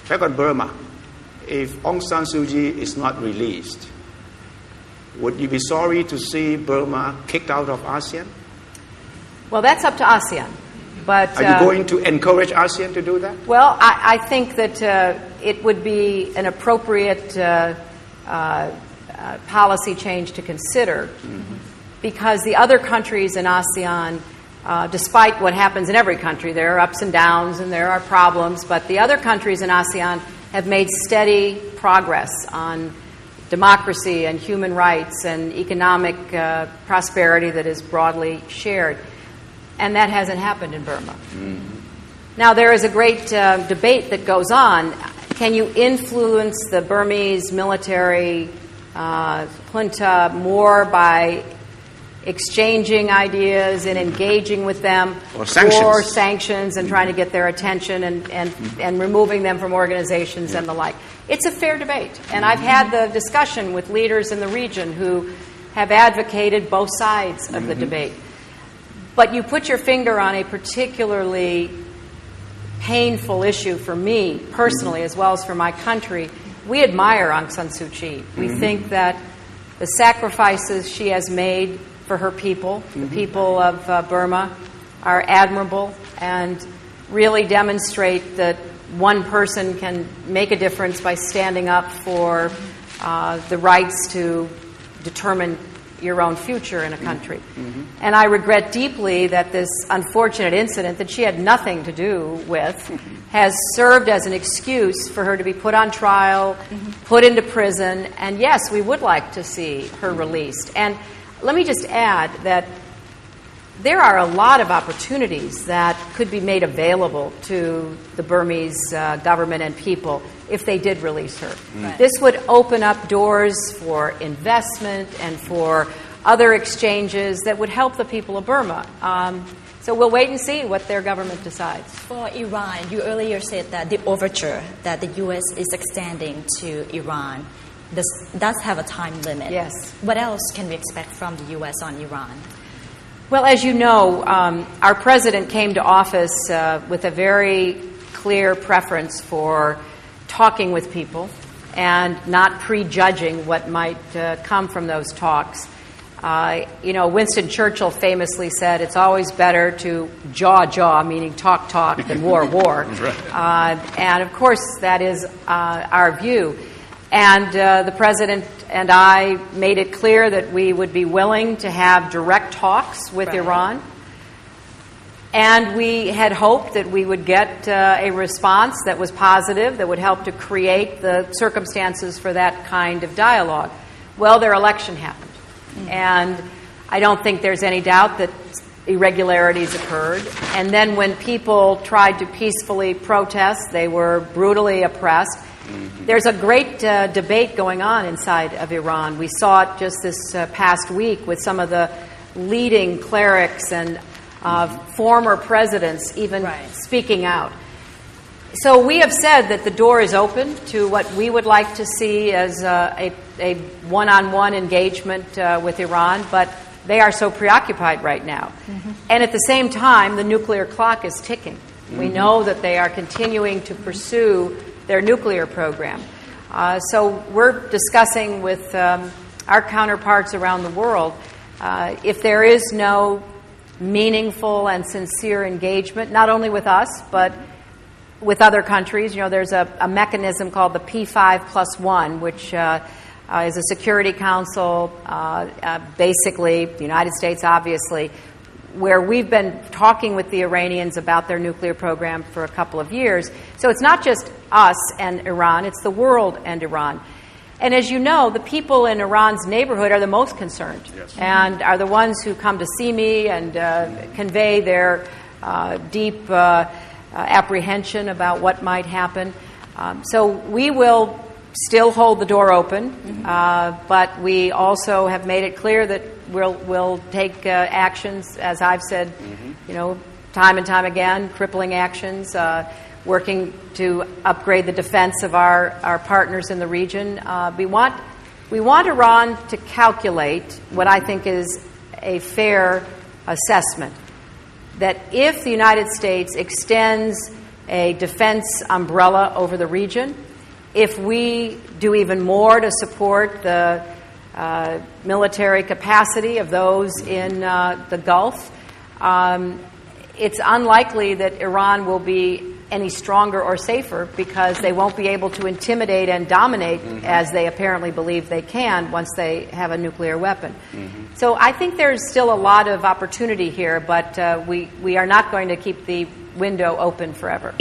check on Burma. If Aung San Suu Kyi is not released, would you be sorry to see Burma kicked out of ASEAN? Well, that's up to ASEAN. But, are you going to encourage ASEAN to do that? Well, I think that it would be an appropriate policy change to consider, because the other countries in ASEAN, despite what happens in every country, there are ups and downs and there are problems, but the other countries in ASEAN have made steady progress on democracy and human rights and economic prosperity that is broadly shared. And that hasn't happened in Burma. Now, there is a great debate that goes on. Can you influence the Burmese military junta more by exchanging ideas and engaging with them, or sanctions and trying to get their attention and removing them from organizations and the like? It's a fair debate. And I've had the discussion with leaders in the region who have advocated both sides of the debate. But you put your finger on a particularly painful issue for me personally, as well as for my country. We admire Aung San Suu Kyi. We think that the sacrifices she has made for her people, the people of Burma, are admirable and really demonstrate that one person can make a difference by standing up for the rights to determine your own future in a country. And I regret deeply that this unfortunate incident that she had nothing to do with has served as an excuse for her to be put on trial, put into prison, and yes, we would like to see her released. And let me just add that there are a lot of opportunities that could be made available to the Burmese government and people if they did release her. This would open up doors for investment and for other exchanges that would help the people of Burma. So we'll wait and see what their government decides. For Iran, you earlier said that the overture that the U.S. is extending to Iran does have a time limit. Yes. What else can we expect from the U.S. on Iran? Well, as you know, our president came to office with a very clear preference for talking with people and not prejudging what might come from those talks. Winston Churchill famously said it's always better to jaw, meaning talk, than war. And of course, that is our view. And the president and I made it clear that we would be willing to have direct talks with Iran. And we had hoped that we would get a response that was positive, that would help to create the circumstances for that kind of dialogue. Well, their election happened. And I don't think there's any doubt that irregularities occurred. And then when people tried to peacefully protest, they were brutally oppressed. There's a great debate going on inside of Iran. We saw it just this past week with some of the leading clerics and former presidents even speaking out. So we have said that the door is open to what we would like to see as a one-on-one engagement with Iran, but they are so preoccupied right now. And at the same time, the nuclear clock is ticking. We know that they are continuing to pursue their nuclear program. So we're discussing with our counterparts around the world, if there is no meaningful and sincere engagement, not only with us, but with other countries. There's a mechanism called the P5+1, which is a Security Council, basically, the United States, obviously, where we've been talking with the Iranians about their nuclear program for a couple of years. So it's not just us and Iran, it's the world and Iran. And as you know, the people in Iran's neighborhood are the most concerned and are the ones who come to see me and convey their deep apprehension about what might happen. So we will still hold the door open, but we also have made it clear that we'll take actions, as I've said, time and time again, crippling actions, working to upgrade the defense of our partners in the region. We want Iran to calculate what I think is a fair assessment, that if the United States extends a defense umbrella over the region. If we do even more to support the military capacity of those in the Gulf, it's unlikely that Iran will be any stronger or safer, because they won't be able to intimidate and dominate as they apparently believe they can once they have a nuclear weapon. So I think there's still a lot of opportunity here, but we are not going to keep the window open forever.